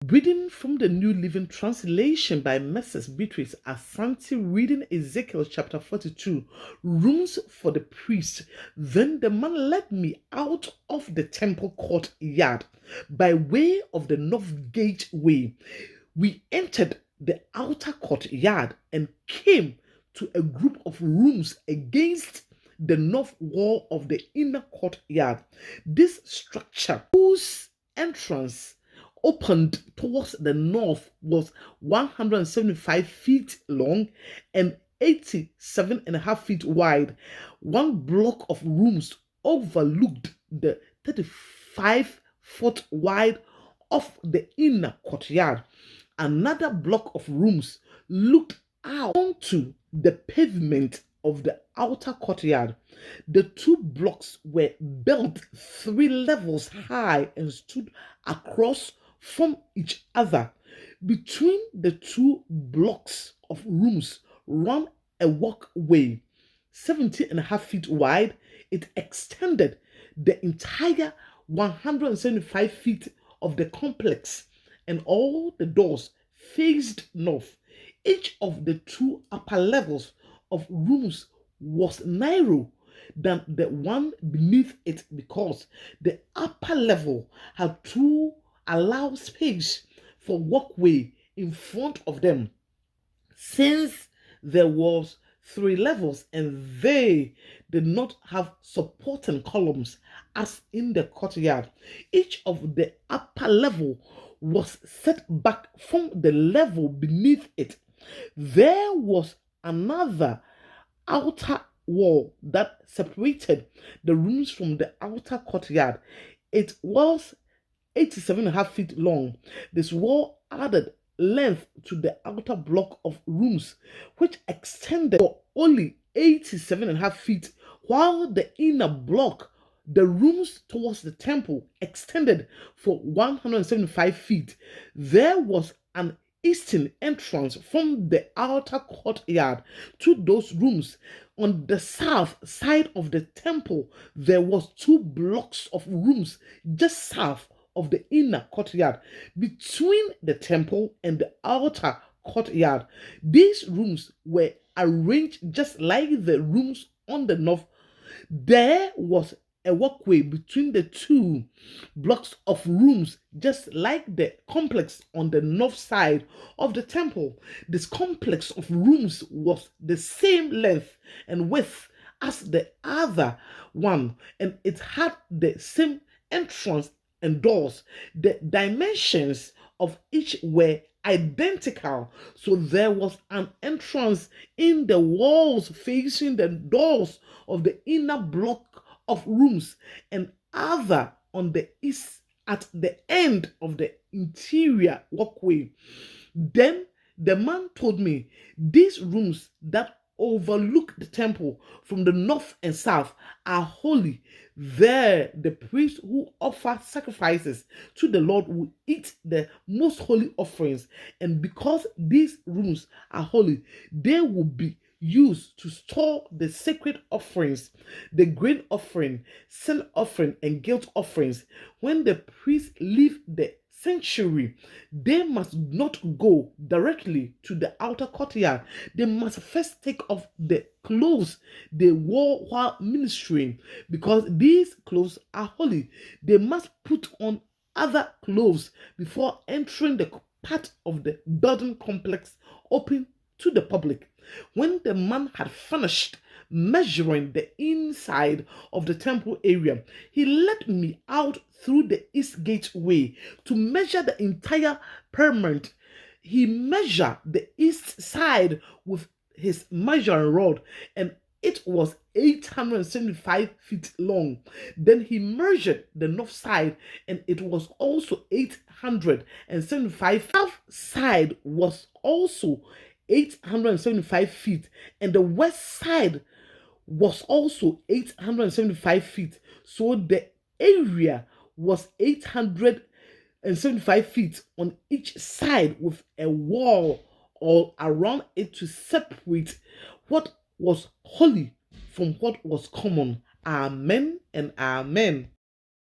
Reading from the New Living Translation by Mrs. Beatrice Asante, reading Ezekiel chapter 42, rooms for the priest. Then the man led me out of the temple courtyard by way of the north gateway. We entered the outer courtyard and came to a group of rooms against the north wall of the inner courtyard. This structure, whose entrance opened towards the north, was 175 feet long and 87.5 feet wide. One block of rooms overlooked the 35-foot wide of the inner courtyard. Another block of rooms looked out onto the pavement of the outer courtyard. The two blocks were built 3 levels high and stood across from each other. Between the two blocks of rooms ran a walkway 70.5 feet wide. It extended the entire 175 feet of the complex, and all the doors faced north. Each of the two upper levels of rooms was narrower than the one beneath it because the upper level had to allow space for walkway in front of them. Since there was 3 levels and they did not have supporting columns as in the courtyard, each of the upper level was set back from the level beneath it. There was another outer wall that separated the rooms from the outer courtyard. It was 87.5 feet long. This wall added length to the outer block of rooms, which extended for only 87.5 feet, while the inner block, the rooms towards the temple, extended for 175 feet. There was an eastern entrance from the outer courtyard to those rooms. On the south side of the temple, there was 2 blocks of rooms just south of the inner courtyard. Between the temple and the outer courtyard, these rooms were arranged just like the rooms on the north. There was a walkway between the 2 blocks of rooms, just like the complex on the north side of the temple. This complex of rooms was the same length and width as the other one, and it had the same entrance and doors. The dimensions of each were identical, so there was an entrance in the walls facing the doors of the inner block of rooms, and other on the east at the end of the interior walkway. Then the man told me, these rooms that overlook the temple from the north and south are holy. There the priests who offer sacrifices to the Lord will eat the most holy offerings, and because these rooms are holy, they will be used to store the sacred offerings, the grain offering, sin offering, and guilt offerings. When the priests leave the sanctuary, they must not go directly to the outer courtyard. They must first take off the clothes they wore while ministering, because these clothes are holy. They must put on other clothes before entering the part of the building complex open to the public. When the man had finished measuring the inside of the temple area, he led me out through the east gateway to measure the entire perimeter. He measured the east side with his measuring rod, and it was 875 feet long. Then he measured the north side, and it was also 875. South side was also 875 feet, and the west side was also 875 feet. So the area was 875 feet on each side, with a wall all around it to separate what was holy from what was common. Amen and amen.